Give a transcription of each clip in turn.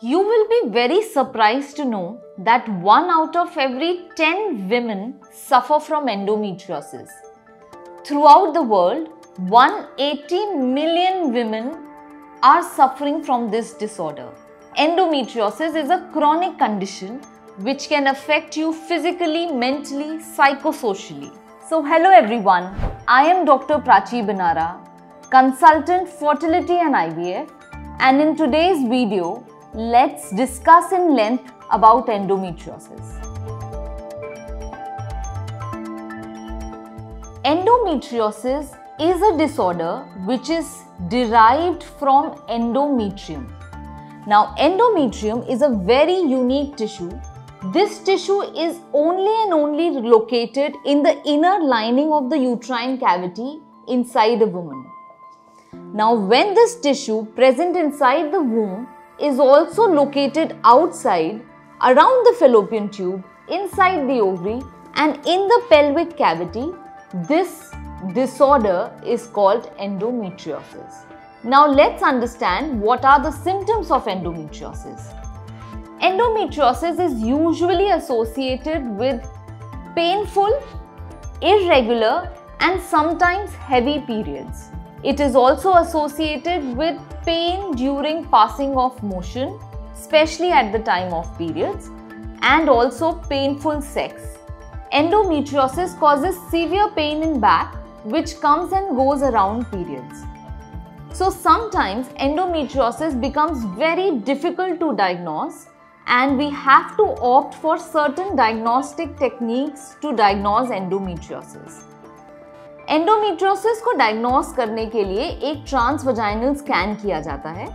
You will be very surprised to know that 1 out of every 10 women suffer from endometriosis. Throughout the world, 180 million women are suffering from this disorder. Endometriosis is a chronic condition which can affect you physically, mentally, psychosocially. So hello everyone, I am Dr. Prachi Banara, consultant fertility and IVF, and in today's video, let's discuss in length about endometriosis. Endometriosis is a disorder which is derived from endometrium. Now, endometrium is a very unique tissue. This tissue is only located in the inner lining of the uterine cavity inside a woman. Now, when this tissue present inside the womb is also located outside, around the fallopian tube, inside the ovary and in the pelvic cavity, this disorder is called endometriosis. Now let's understand what are the symptoms of endometriosis. Endometriosis is usually associated with painful, irregular and sometimes heavy periods. It is also associated with pain during passing of motion, especially at the time of periods, and also painful sex. Endometriosis causes severe pain in back, which comes and goes around periods. So sometimes endometriosis becomes very difficult to diagnose, and we have to opt for certain diagnostic techniques to diagnose endometriosis. Endometriosis को diagnose करने के लिए एक transvaginal scan किया जाता है.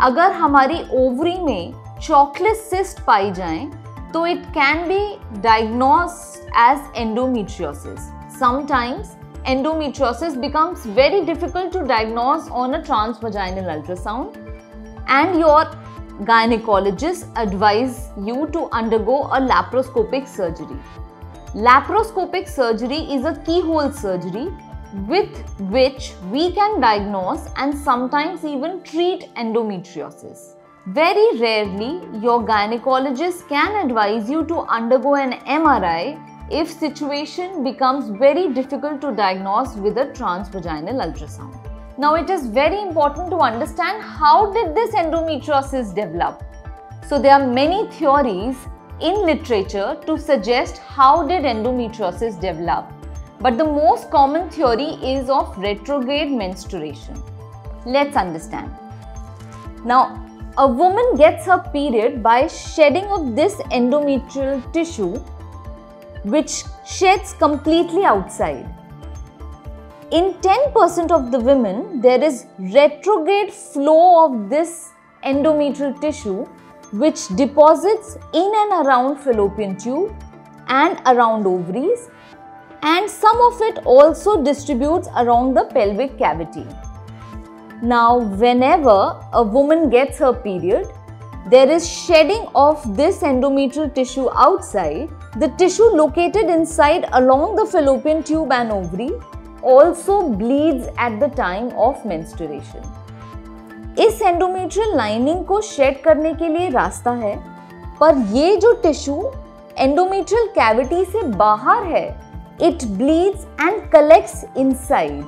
अगर हमारी ओवरी में चॉकलेट सिस्ट पाई जाए तो it can be diagnosed as endometriosis. Sometimes endometriosis becomes very difficult to diagnose on a transvaginal ultrasound, and your gynecologist advise you to undergo a laparoscopic surgery. Laparoscopic surgery is a keyhole surgery with which we can diagnose and sometimes even treat endometriosis. Very rarely, your gynecologist can advise you to undergo an MRI if situation becomes very difficult to diagnose with a transvaginal ultrasound. Now, it is very important to understand how did this endometriosis develop. So, there are many theories in literature to suggest how did endometriosis develop, but the most common theory is of retrograde menstruation. Let's understand. Now, a woman gets her period by shedding of this endometrial tissue, which sheds completely outside. In 10% of the women, there is retrograde flow of this endometrial tissue which deposits in and around fallopian tube and around ovaries, and some of it also distributes around the pelvic cavity. Now, whenever a woman gets her period, there is shedding of this endometrial tissue outside. The tissue located inside along the fallopian tube and ovary also bleeds at the time of menstruation. इस endometrial lining को shade करने के लिए रास्ता है, पर ये जो टिश्यू एंडोमेट्रियल कैविटी से बाहर है, it bleeds and collects inside.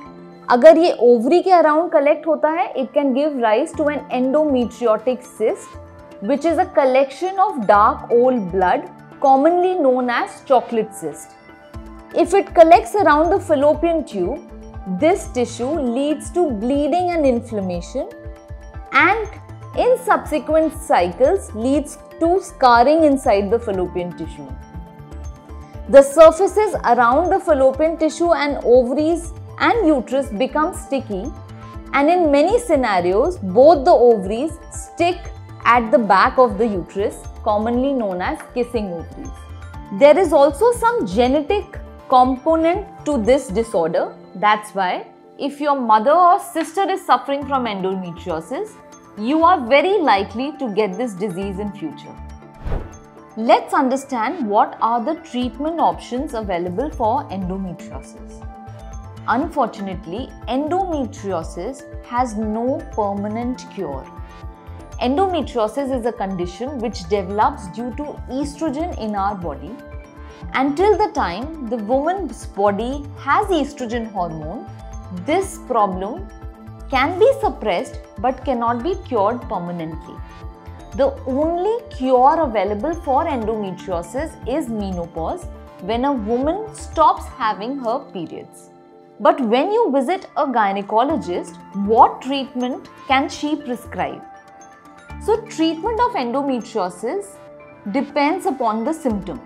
अगर ये ओवरी के अराउंड कलेक्ट होता है, it can give rise to an endometriotic cyst, which is a collection of dark old blood commonly known as chocolate cyst. If it collects around the fallopian tube, this tissue leads to bleeding and inflammation, and in subsequent cycles leads to scarring inside the fallopian tissue. The surfaces around the fallopian tissue and ovaries and uterus become sticky, and in many scenarios both the ovaries stick at the back of the uterus, commonly known as kissing ovaries. There is also some genetic component to this disorder. That's why if your mother or sister is suffering from endometriosis, you are very likely to get this disease in future. Let's understand what are the treatment options available for endometriosis. Unfortunately, endometriosis has no permanent cure. endometriosis is a condition which develops due to estrogen in our body. Until the time the woman's body has estrogen hormone, this problem can be suppressed but cannot be cured permanently. The only cure available for endometriosis is menopause, when a woman stops having her periods. But when you visit a gynecologist, what treatment can she prescribe? So, treatment of endometriosis depends upon the symptom.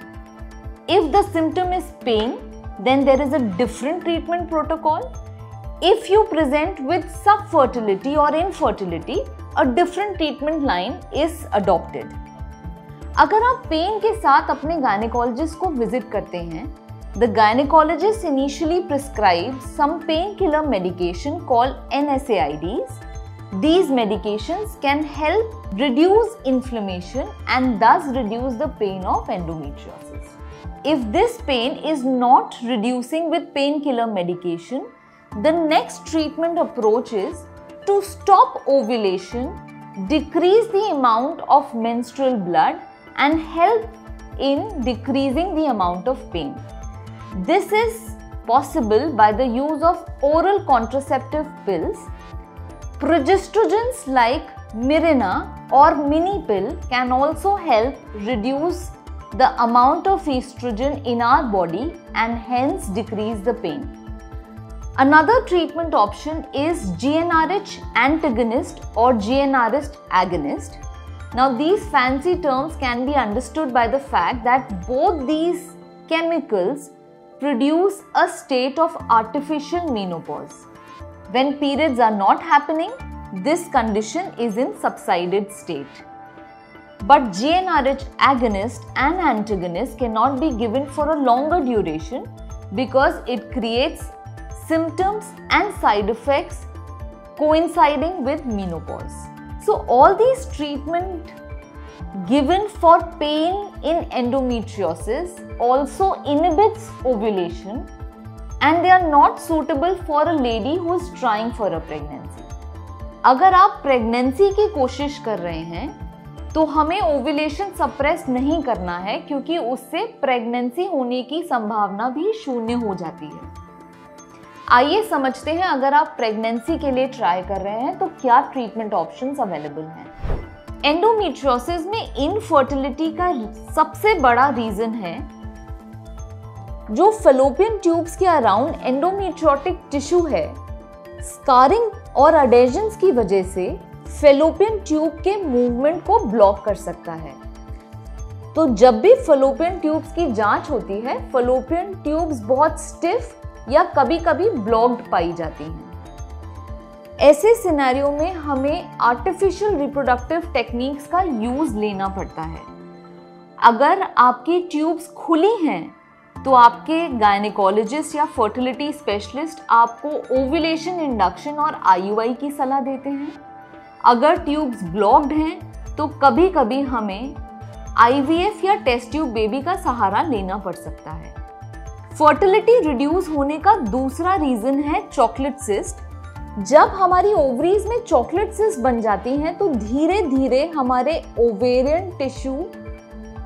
If the symptom is pain, then there is a different treatment protocol. If you present with subfertility or infertility, a different treatment line is adopted. अगर आप pen के साथ अपने gynaecologist को visit करते हैं, the gynecologist initially prescribes some painkiller medication called NSAIDs. These medications can help reduce inflammation and thus reduce the pain of endometriosis. If this pain is not reducing with painkiller medication, the next treatment approach is to stop ovulation, decrease the amount of menstrual blood, and help in decreasing the amount of pain. This is possible by the use of oral contraceptive pills. Progestogens like Mirena or Mini pill can also help reduce the amount of estrogen in our body and hence decrease the pain. Another treatment option is GnRH antagonist or GnRH agonist. Now these fancy terms can be understood by the fact that both these chemicals produce a state of artificial menopause. When periods are not happening, this condition is in subsided state. But GnRH agonist and antagonist cannot be given for a longer duration because it creates symptoms and side effects coinciding with menopause. So all these treatment given for pain in endometriosis also inhibits ovulation and they are not suitable for a lady who is trying for a pregnancy. अगर आप pregnancy की कोशिश कर रहे हैं तो हमें ovulation suppress नहीं करना है क्योंकि उससे प्रेगनेंसी होने की संभावना भी शून्य हो जाती है। आइए समझते हैं अगर आप प्रेगनेंसी के लिए ट्राई कर रहे हैं तो क्या ट्रीटमेंट ऑप्शंस अवेलेबल हैं। एंडोमेट्रियोसिस में इनफर्टिलिटी का सबसे बड़ा रीजन है जो फैलोपियन ट्यूब्स के अराउंड एंडोमेट्रियोटिक टिश्यू है, स्कारिंग और अडेजन्स की वजह से फैलोपियन ट्यूब के मूवमेंट को ब्लॉक कर सकता है। तो जब भी फैलोपियन ट्यूब्स की जांच होती है, फैलोपियन ट्यूब्स बहुत स्टिफ या कभी-कभी ब्लॉक्ड पाई जाती हैं। ऐसे सिनेरियो में हमें आर्टिफिशियल रिप्रोडक्टिव टेक्निक्स का यूज लेना पड़ता है। अगर आपकी ट्यूब्स खुली हैं तो आपके गायनेकोलॉजिस्ट या फर्टिलिटी स्पेशलिस्ट आपको ओव्यूलेशन इंडक्शन और आईयूआई की सलाह देते हैं। अगर ट्यूब्स ब्लॉक्ड हैं तो कभी-कभी हमें आईवीएफ या टेस्ट ट्यूब बेबी का सहारा लेना पड़ सकता है। फर्टिलिटी रिड्यूस होने का दूसरा रीजन है चॉकलेट सिस्ट। जब हमारी ओवरीज में चॉकलेट सिस्ट बन जाती हैं तो धीरे धीरे हमारे ओवेरियन टिश्यू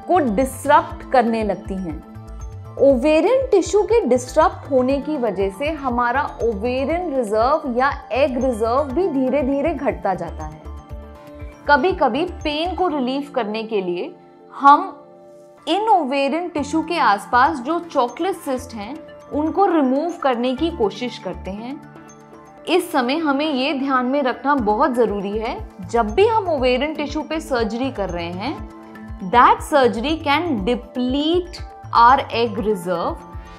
को डिसरप्ट करने लगती हैं। ओवेरियन टिश्यू के डिस्टर्ब होने की वजह से हमारा ओवेरियन रिजर्व या एग रिजर्व भी धीरे धीरे घटता जाता है। कभी कभी पेन को रिलीव करने के लिए हम इन ओवेरियन टिश्यू के आसपास जो चॉकलेट सिस्ट हैं उनको रिमूव करने की कोशिश करते हैं। इस समय हमें ये ध्यान में रखना बहुत ज़रूरी है, जब भी हम ओवेरियन टिश्यू पे सर्जरी कर रहे हैं, that surgery can deplete our egg reserve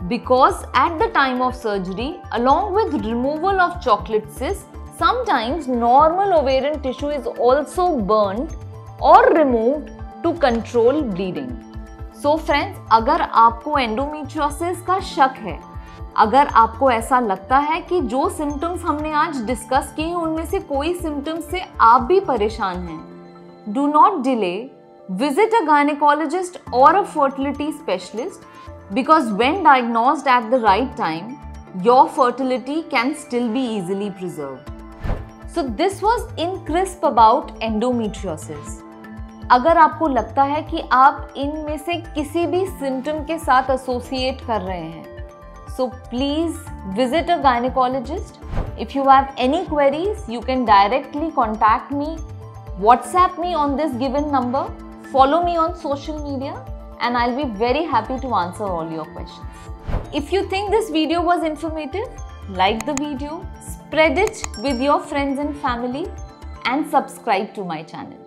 because at the time of surgery along with removal of chocolate cyst sometimes normal ovarian tissue is also burnt or removed to control bleeding. So friends, अगर आपको endometriosis का शक है, अगर आपको ऐसा लगता है कि जो सिम्टम्स हमने आज डिस्कस किए हैं उनमें से कोई सिम्टम्स से आप भी परेशान हैं, do not delay. Visit a gynecologist or a fertility specialist because when diagnosed at the right time, your fertility can still be easily preserved. So this was in crisp about endometriosis. अगर आपको लगता है कि आप इनमें से किसी भी सिम्टम के साथ एसोसिएट कर रहे हैं, so please visit a gynecologist. If you have any queries, you can directly contact me, WhatsApp me on this given number, follow me on social media, and I'll be very happy to answer all your questions. If you think this video was informative, like the video, spread it with your friends and family, and subscribe to my channel.